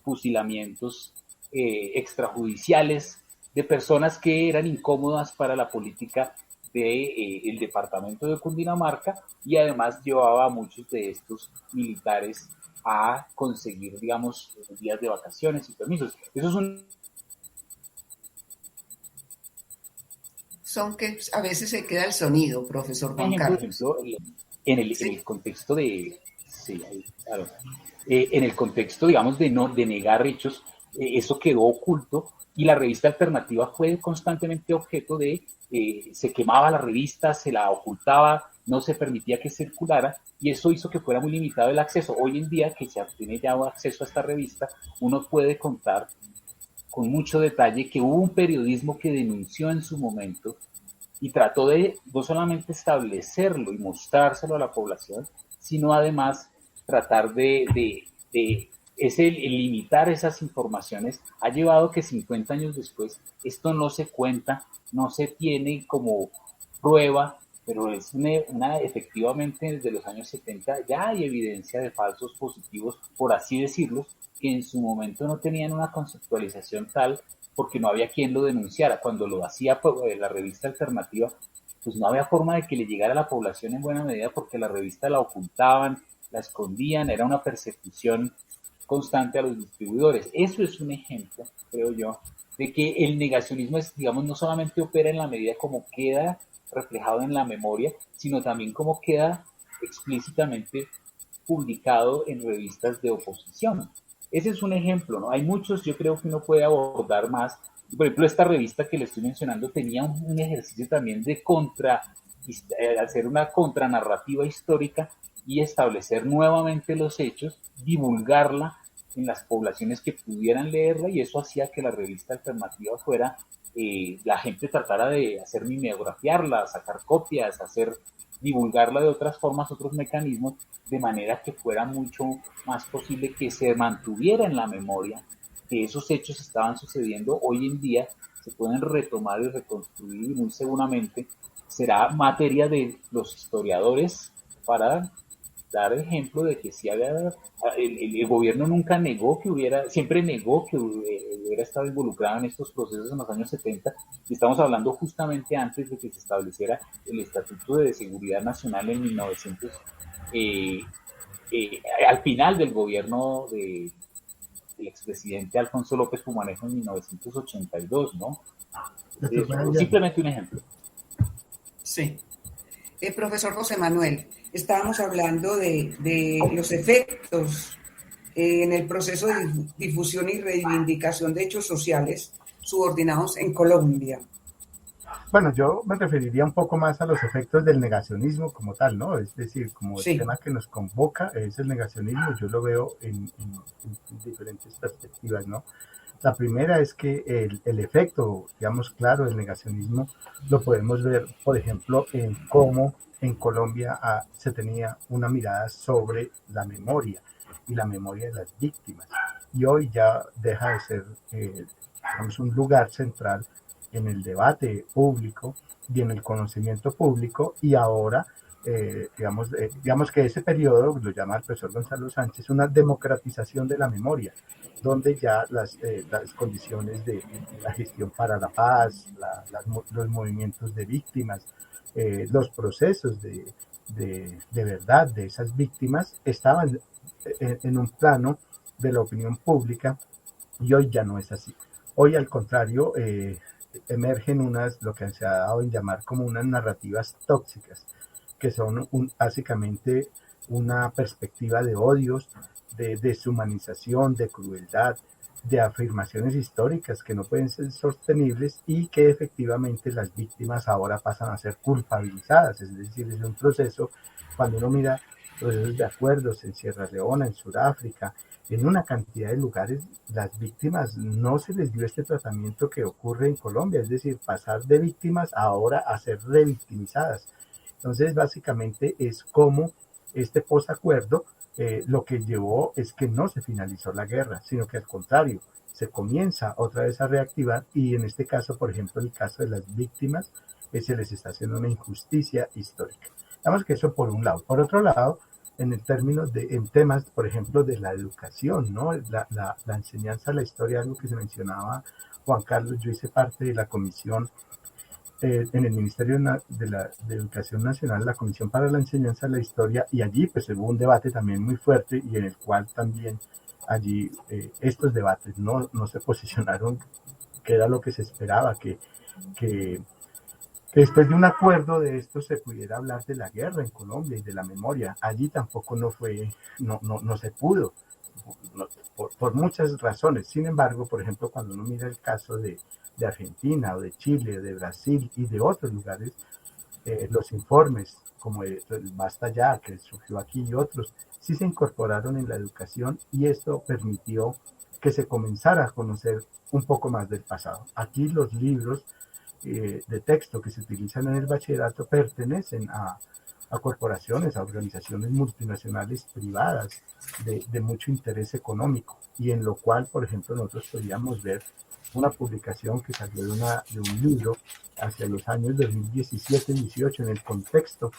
fusilamientos extrajudiciales de personas que eran incómodas para la política del departamento de Cundinamarca, y además llevaba a muchos de estos militares a conseguir, digamos, días de vacaciones y permisos. Eso es Son que a veces se queda el sonido, profesor Juan Carlos. Por ejemplo, en el contexto de... Sí, claro. En el contexto, digamos, de negar hechos, eso quedó oculto, y la revista Alternativa fue constantemente objeto de... se quemaba la revista, se la ocultaba, no se permitía que circulara, y eso hizo que fuera muy limitado el acceso. Hoy en día, que se tiene ya acceso a esta revista, uno puede contar con mucho detalle que hubo un periodismo que denunció en su momento y trató de no solamente establecerlo y mostrárselo a la población, sino además tratar de limitar esas informaciones. Ha llevado que 50 años después esto no se cuenta, no se tiene como prueba, pero es efectivamente desde los años 70 ya hay evidencia de falsos positivos, por así decirlo, que en su momento no tenían una conceptualización tal, porque no había quien lo denunciara. Cuando lo hacía la revista Alternativa, pues no había forma de que le llegara a la población en buena medida, porque la revista la ocultaban, la escondían, era una persecución constante a los distribuidores. Eso es un ejemplo, creo yo, de que el negacionismo digamos, no solamente opera en la medida como queda reflejado en la memoria, sino también como queda explícitamente publicado en revistas de oposición. Ese es un ejemplo, ¿no? Hay muchos, yo creo que uno puede abordar más. Por ejemplo, esta revista que le estoy mencionando tenía un ejercicio también de hacer una contranarrativa histórica y establecer nuevamente los hechos, divulgarla en las poblaciones que pudieran leerla, y eso hacía que la revista Alternativa fuera, la gente tratara de hacer mimeografiarla, sacar copias, divulgarla de otras formas, otros mecanismos, de manera que fuera mucho más posible que se mantuviera en la memoria que esos hechos estaban sucediendo. Hoy en día se pueden retomar y reconstruir, y muy seguramente será materia de los historiadores para dar ejemplo de que si había, el gobierno nunca negó que hubiera, siempre negó que hubiera estado involucrado en estos procesos en los años 70, y estamos hablando justamente antes de que se estableciera el Estatuto de Seguridad Nacional en 1900, eh, al final del gobierno del expresidente Alfonso López Pumarejo en 1982, ¿no? Simplemente un ejemplo. Sí. Profesor José Manuel, estábamos hablando de los efectos en el proceso de difusión y reivindicación de hechos sociales subordinados en Colombia. Bueno, yo me referiría un poco más a los efectos del negacionismo como tal, ¿no? Es decir, como el tema que nos convoca es el negacionismo, yo lo veo en diferentes perspectivas, ¿no? La primera es que el efecto, digamos, claro, del negacionismo lo podemos ver, por ejemplo, en cómo en Colombia se tenía una mirada sobre la memoria y la memoria de las víctimas. Y hoy ya deja de ser, digamos, un lugar central en el debate público y en el conocimiento público, y ahora digamos que ese periodo lo llama el profesor Gonzalo Sánchez una democratización de la memoria, donde ya las condiciones de la gestión para la paz, los movimientos de víctimas, los procesos de verdad de esas víctimas estaban en un plano de la opinión pública, y hoy ya no es así. Hoy, al contrario, emergen lo que se ha dado en llamar como unas narrativas tóxicas, que son básicamente una perspectiva de odios, de deshumanización, de crueldad, de afirmaciones históricas que no pueden ser sostenibles, y que efectivamente las víctimas ahora pasan a ser culpabilizadas. Es decir, es un proceso, cuando uno mira procesos de acuerdos en Sierra Leona, en Sudáfrica, en una cantidad de lugares, las víctimas no se les dio este tratamiento que ocurre en Colombia, es decir, pasar de víctimas ahora a ser revictimizadas. Entonces, básicamente es como este posacuerdo lo que llevó es que no se finalizó la guerra, sino que al contrario, se comienza otra vez a reactivar, y en este caso, por ejemplo, el caso de las víctimas, se les está haciendo una injusticia histórica. Digamos que eso por un lado. Por otro lado, en temas, por ejemplo, de la educación, ¿no? La enseñanza, la historia, algo que se mencionaba Juan Carlos. Yo hice parte de la comisión en el Ministerio de Educación Nacional, la Comisión para la Enseñanza de la Historia, y allí pues hubo un debate también muy fuerte, y en el cual también allí estos debates no se posicionaron, que era lo que se esperaba, que después de un acuerdo de esto se pudiera hablar de la guerra en Colombia y de la memoria. Allí tampoco no se pudo, por muchas razones. Sin embargo, por ejemplo, cuando uno mira el caso de Argentina o de Chile, de Brasil y de otros lugares, los informes como el Basta Ya, que surgió aquí, y otros, sí se incorporaron en la educación, y esto permitió que se comenzara a conocer un poco más del pasado. Aquí los libros de texto que se utilizan en el bachillerato pertenecen a corporaciones, a organizaciones multinacionales privadas de mucho interés económico, y en lo cual, por ejemplo, nosotros podíamos ver una publicación que salió de un libro hacia los años 2017-18 en el contexto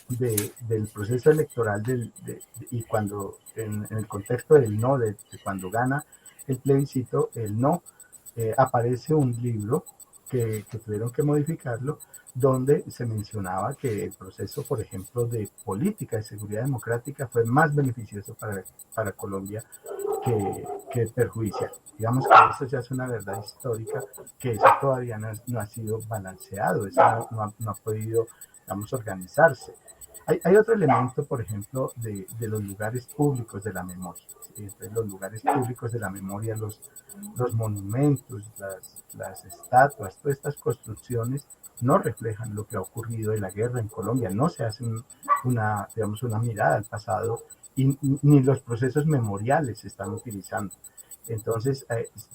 del proceso electoral y cuando en el contexto del no, de cuando gana el plebiscito, el no, aparece un libro que tuvieron que modificarlo, donde se mencionaba que el proceso, por ejemplo, de política de seguridad democrática fue más beneficioso para Colombia que perjudicial. Digamos que eso ya es una verdad histórica, que eso todavía no ha sido balanceado, eso no ha podido, digamos, organizarse. Hay otro elemento, por ejemplo, de los lugares públicos de la memoria. Entonces, los lugares públicos de la memoria, los monumentos, las estatuas, todas estas construcciones no reflejan lo que ha ocurrido en la guerra en Colombia, no se hace una mirada al pasado, y ni los procesos memoriales se están utilizando. Entonces,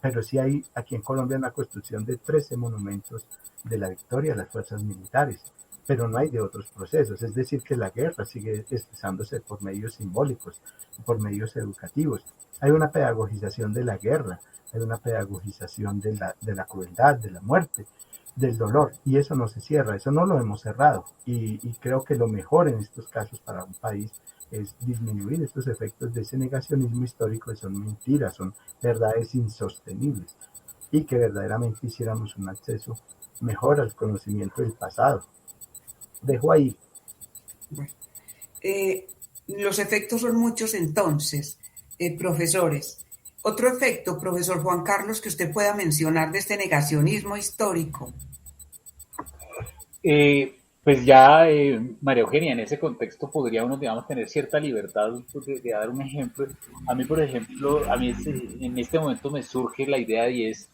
pero sí hay aquí en Colombia una construcción de 13 monumentos de la victoria de las fuerzas militares. pero no hay de otros procesos. Es decir, que la guerra sigue expresándose por medios simbólicos, por medios educativos. Hay una pedagogización de la guerra, hay una pedagogización de la crueldad, de la muerte, del dolor, y eso no se cierra, eso no lo hemos cerrado. Y creo que lo mejor en estos casos para un país es disminuir estos efectos de ese negacionismo histórico, que son mentiras, son verdades insostenibles, y que verdaderamente hiciéramos un acceso mejor al conocimiento del pasado. Dejo ahí. Bueno, los efectos son muchos entonces, profesores. Otro efecto, profesor Juan Carlos, que usted pueda mencionar de este negacionismo histórico. Pues ya, María Eugenia, en ese contexto podría uno, digamos, tener cierta libertad de dar un ejemplo. A mí, por ejemplo, en este momento me surge la idea y es,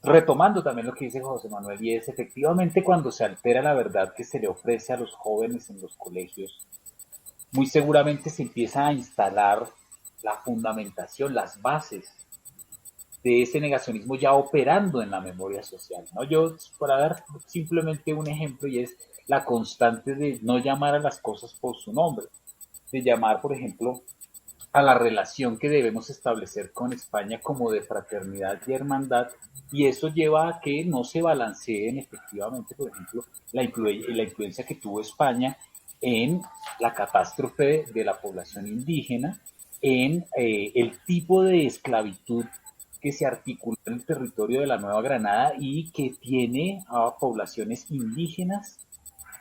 retomando también lo que dice José Manuel, y es efectivamente cuando se altera la verdad que se le ofrece a los jóvenes en los colegios, muy seguramente se empieza a instalar la fundamentación, las bases de ese negacionismo ya operando en la memoria social, ¿no? Yo, para dar simplemente un ejemplo, y es la constante de no llamar a las cosas por su nombre, de llamar, por ejemplo, a la relación que debemos establecer con España como de fraternidad y hermandad, y eso lleva a que no se balanceen efectivamente, por ejemplo, la influencia que tuvo España en la catástrofe de la población indígena, en el tipo de esclavitud que se articuló en el territorio de la Nueva Granada y que tiene a poblaciones indígenas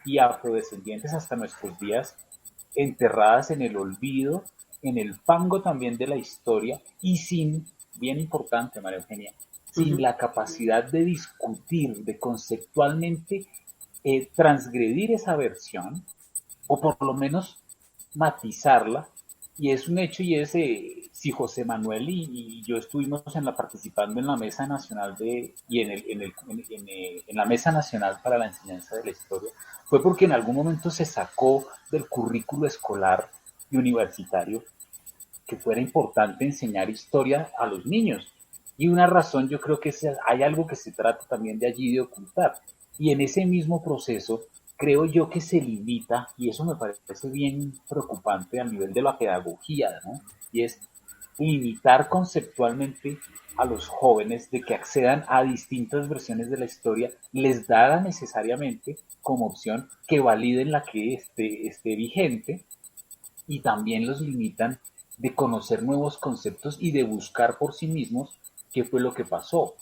y afrodescendientes hasta nuestros días enterradas en el olvido, en el fango también de la historia y sin, bien importante María Eugenia, sin la capacidad de discutir, de conceptualmente transgredir esa versión o por lo menos matizarla. Y es un hecho y es, si José Manuel y yo estuvimos participando en la Mesa Nacional en la Mesa Nacional para la Enseñanza de la Historia, fue porque en algún momento se sacó del currículo escolar y universitario que fuera importante enseñar historia a los niños. Y una razón, yo creo que hay algo que se trata también de allí de ocultar. Y en ese mismo proceso, creo yo que se limita, y eso me parece bien preocupante a nivel de la pedagogía, ¿no? Y es limitar conceptualmente a los jóvenes de que accedan a distintas versiones de la historia, les da necesariamente como opción que validen la que esté vigente, y también los limitan de conocer nuevos conceptos y de buscar por sí mismos qué fue lo que pasó.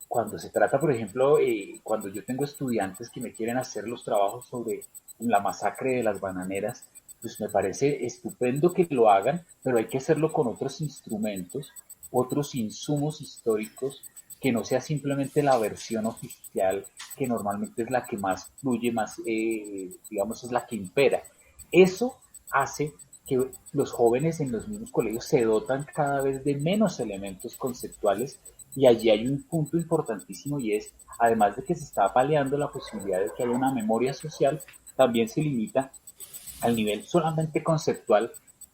Cuando se trata, por ejemplo, cuando yo tengo estudiantes que me quieren hacer los trabajos sobre la masacre de las bananeras, pues me parece estupendo que lo hagan, pero hay que hacerlo con otros instrumentos, otros insumos históricos, que no sea simplemente la versión oficial, que normalmente es la que más fluye, más, digamos, es la que impera. Eso hace que los jóvenes en los mismos colegios se dotan cada vez de menos elementos conceptuales, y allí hay un punto importantísimo, y es, además de que se está paliando la posibilidad de que haya una memoria social, también se limita al nivel solamente conceptual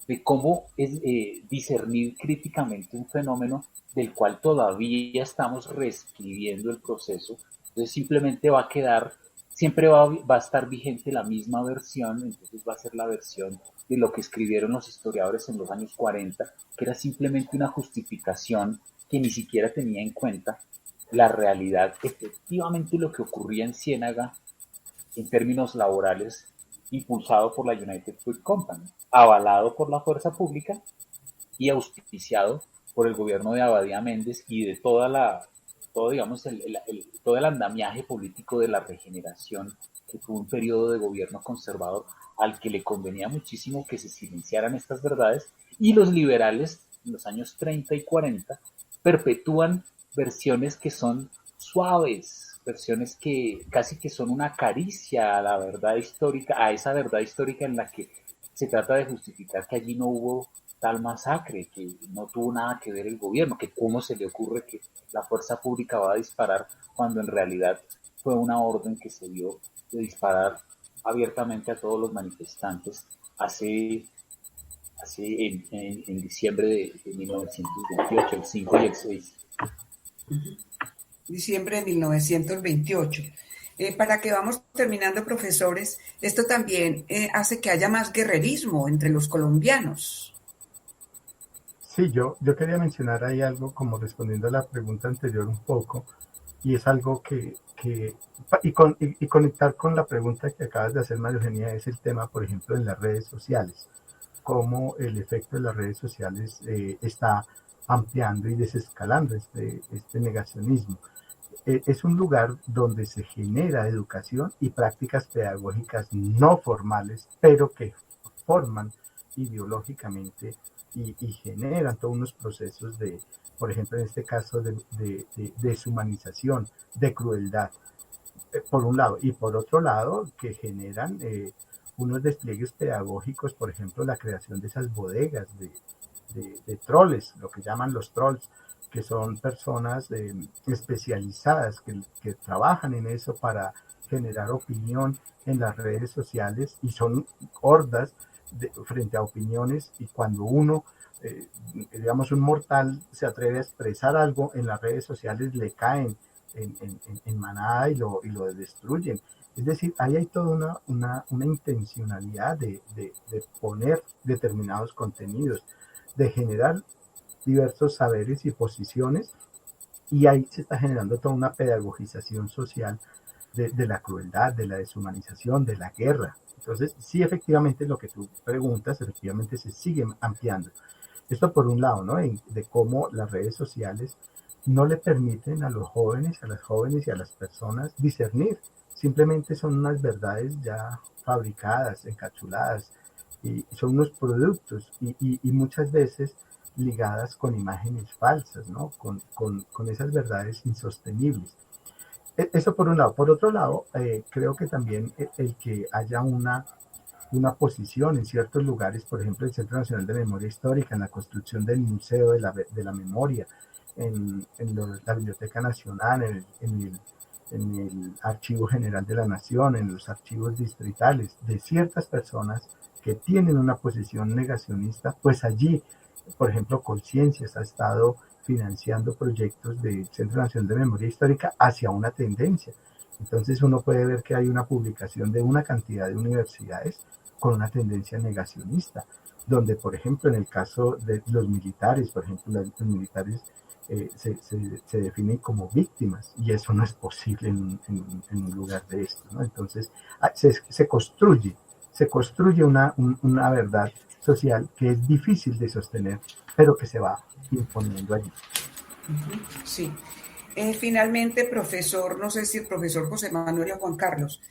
de cómo es, discernir críticamente un fenómeno del cual todavía estamos reescribiendo el proceso. Entonces simplemente va a quedar, siempre va a estar vigente la misma versión, entonces va a ser la versión de lo que escribieron los historiadores en los años 40, que era simplemente una justificación que ni siquiera tenía en cuenta la realidad, efectivamente lo que ocurría en Ciénaga en términos laborales, impulsado por la United Fruit Company, avalado por la fuerza pública y auspiciado por el gobierno de Abadía Méndez y de todo digamos, todo el andamiaje político de la regeneración, que fue un periodo de gobierno conservador al que le convenía muchísimo que se silenciaran estas verdades, y los liberales en los años 30 y 40 perpetúan versiones que son suaves, versiones que casi que son una caricia a la verdad histórica, a esa verdad histórica en la que se trata de justificar que allí no hubo tal masacre, que no tuvo nada que ver el gobierno, que cómo se le ocurre que la fuerza pública va a disparar cuando en realidad fue una orden que se dio de disparar abiertamente a todos los manifestantes en diciembre de 1928, el 5 y el 6. Diciembre de 1928. Para que vamos terminando, profesores, esto también hace que haya más guerrerismo entre los colombianos. Sí, yo quería mencionar ahí algo como respondiendo a la pregunta anterior un poco, y es algo y conectar con la pregunta que acabas de hacer, María Eugenia, es el tema, por ejemplo, en las redes sociales, cómo el efecto de las redes sociales está ampliando y desescalando este negacionismo. Es un lugar donde se genera educación y prácticas pedagógicas no formales, pero que forman ideológicamente y generan todos unos procesos por ejemplo, en este caso, de deshumanización, de crueldad, por un lado, y por otro lado, que generan unos despliegues pedagógicos, por ejemplo, la creación de esas bodegas de troles, lo que llaman los trolls, que son personas especializadas que trabajan en eso para generar opinión en las redes sociales, y son hordas frente a opiniones, y cuando uno, digamos, un mortal se atreve a expresar algo en las redes sociales, le caen en manada y lo destruyen. Es decir, ahí hay toda una intencionalidad de poner determinados contenidos, de generar diversos saberes y posiciones, y ahí se está generando toda una pedagogización social de la crueldad, de la deshumanización, de la guerra. Entonces, sí, efectivamente, lo que tú preguntas, efectivamente se sigue ampliando. Esto por un lado, ¿no? De cómo las redes sociales no le permiten a los jóvenes, a las jóvenes y a las personas discernir. Simplemente son unas verdades ya fabricadas, encapsuladas, y son unos productos y muchas veces ligadas con imágenes falsas, ¿no? Con esas verdades insostenibles. Eso por un lado. Por otro lado, creo que también el que haya una posición en ciertos lugares, por ejemplo, el Centro Nacional de Memoria Histórica, en la construcción del Museo de la Memoria, la Biblioteca Nacional, en el Archivo General de la Nación, en los archivos distritales, de ciertas personas que tienen una posición negacionista, pues allí, por ejemplo, Conciencias ha estado financiando proyectos del Centro Nacional de Memoria Histórica hacia una tendencia. Entonces uno puede ver que hay una publicación de una cantidad de universidades con una tendencia negacionista, donde, por ejemplo, en el caso de los militares, por ejemplo, los militares se definen como víctimas, y eso no es posible en un lugar de esto, ¿no? Entonces se construye una verdad social que es difícil de sostener, pero que se va imponiendo allí. Sí. Finalmente, profesor, no sé si el profesor José Manuel o Juan Carlos,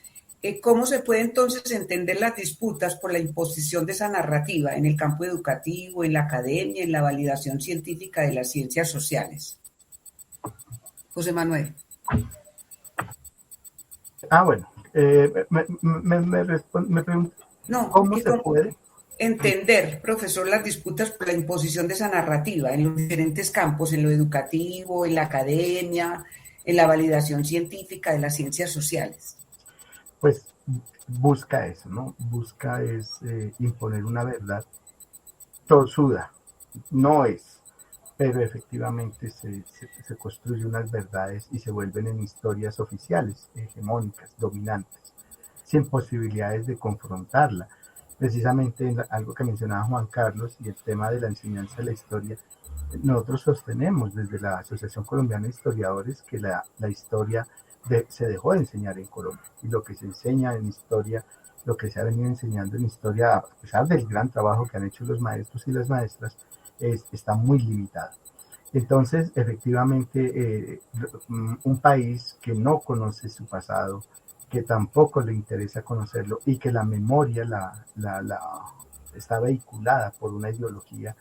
¿cómo se puede entonces entender las disputas por la imposición de esa narrativa en el campo educativo, en la academia, en la validación científica de las ciencias sociales? José Manuel. Bueno, me pregunto, no, ¿cómo se puede entender, profesor, las disputas por la imposición de esa narrativa en los diferentes campos, en lo educativo, en la academia, en la validación científica de las ciencias sociales? Pues busca eso, ¿no? Busca imponer una verdad tosuda, no es, pero efectivamente se construyen unas verdades y se vuelven en historias oficiales, hegemónicas, dominantes, sin posibilidades de confrontarla. Precisamente en algo que mencionaba Juan Carlos y el tema de la enseñanza de la historia, nosotros sostenemos desde la Asociación Colombiana de Historiadores que la historia se dejó de enseñar en Colombia, y lo que se enseña en historia, lo que se ha venido enseñando en historia, a pesar del gran trabajo que han hecho los maestros y las maestras, está muy limitado. Entonces, efectivamente, un país que no conoce su pasado, que tampoco le interesa conocerlo, y que la memoria está vehiculada por una ideología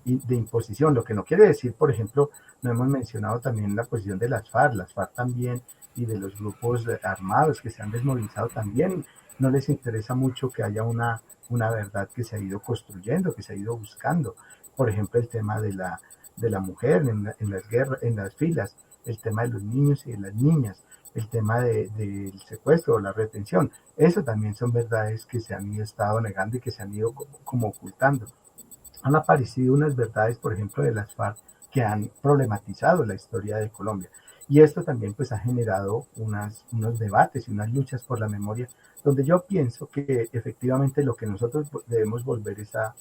de imposición, lo que no quiere decir, por ejemplo, no hemos mencionado también la posición de las FARC también, y de los grupos armados que se han desmovilizado también. No les interesa mucho que haya una verdad que se ha ido construyendo, que se ha ido buscando. Por ejemplo, el tema de la mujer en las guerras, en las filas, el tema de los niños y de las niñas, el tema del secuestro o la retención. Eso también son verdades que se han estado negando y que se han ido como ocultando. Han aparecido unas verdades, por ejemplo, de las FARC, que han problematizado la historia de Colombia. Y esto también pues ha generado unos debates y unas luchas por la memoria, donde yo pienso que efectivamente lo que nosotros debemos volver es a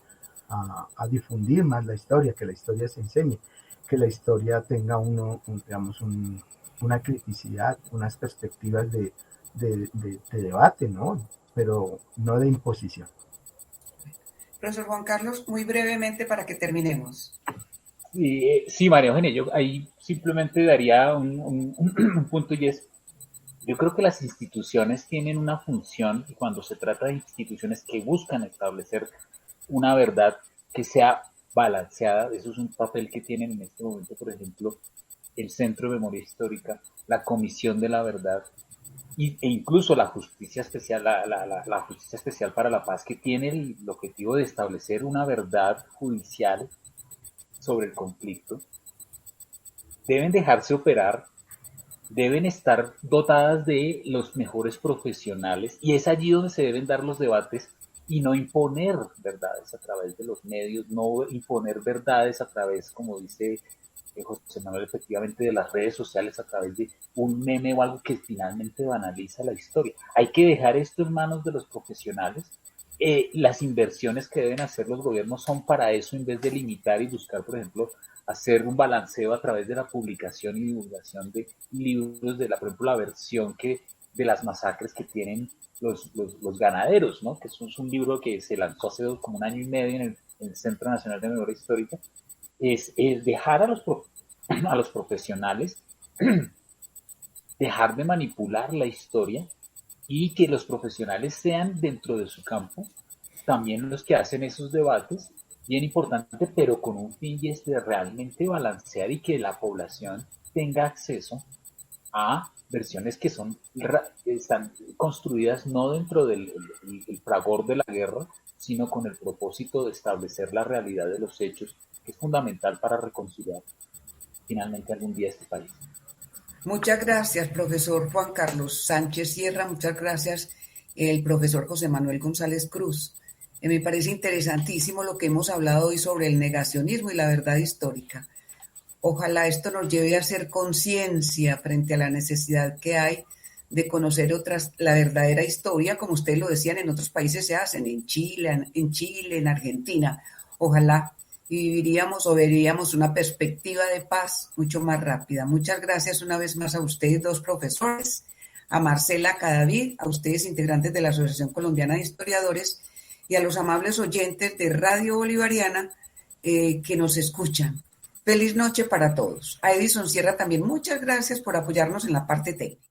difundir más la historia, que la historia se enseñe, que la historia tenga una criticidad, unas perspectivas de debate, ¿no? Pero no de imposición. Profesor Juan Carlos, muy brevemente para que terminemos. Sí, María Eugenia, yo ahí simplemente daría un punto y es, yo creo que las instituciones tienen una función y cuando se trata de instituciones que buscan establecer una verdad que sea balanceada, eso es un papel que tienen en este momento, por ejemplo, el Centro de Memoria Histórica, la Comisión de la Verdad e incluso la Justicia Especial, la Justicia Especial para la Paz, que tiene el objetivo de establecer una verdad judicial sobre el conflicto, deben dejarse operar, deben estar dotadas de los mejores profesionales y es allí donde se deben dar los debates y no imponer verdades a través de los medios, no imponer verdades a través, como dice José Manuel, efectivamente de las redes sociales, a través de un meme o algo que finalmente banaliza la historia. Hay que dejar esto en manos de los profesionales. Las inversiones que deben hacer los gobiernos son para eso, en vez de limitar y buscar, por ejemplo, hacer un balanceo a través de la publicación y divulgación de libros de por ejemplo, la versión de las masacres que tienen los ganaderos, ¿no? Que es un libro que se lanzó hace como un año y medio en el Centro Nacional de Memoria Histórica. Es dejar a los profesionales dejar de manipular la historia y que los profesionales sean dentro de su campo también los que hacen esos debates, bien importante, pero con un fin y es de realmente balancear y que la población tenga acceso a versiones que están construidas no dentro del el fragor de la guerra, sino con el propósito de establecer la realidad de los hechos, que es fundamental para reconciliar finalmente algún día este país. Muchas gracias, profesor Juan Carlos Sánchez Sierra. Muchas gracias, el profesor José Manuel González Cruz. Me parece interesantísimo lo que hemos hablado hoy sobre el negacionismo y la verdad histórica. Ojalá esto nos lleve a hacer conciencia frente a la necesidad que hay de conocer la verdadera historia, como ustedes lo decían, en otros países se hacen, en Chile, en Argentina. Ojalá y viviríamos o veríamos una perspectiva de paz mucho más rápida. Muchas gracias una vez más a ustedes dos profesores, a Marcela Cadavid, a ustedes integrantes de la Asociación Colombiana de Historiadores y a los amables oyentes de Radio Bolivariana que nos escuchan. Feliz noche para todos. A Edison Sierra también muchas gracias por apoyarnos en la parte técnica.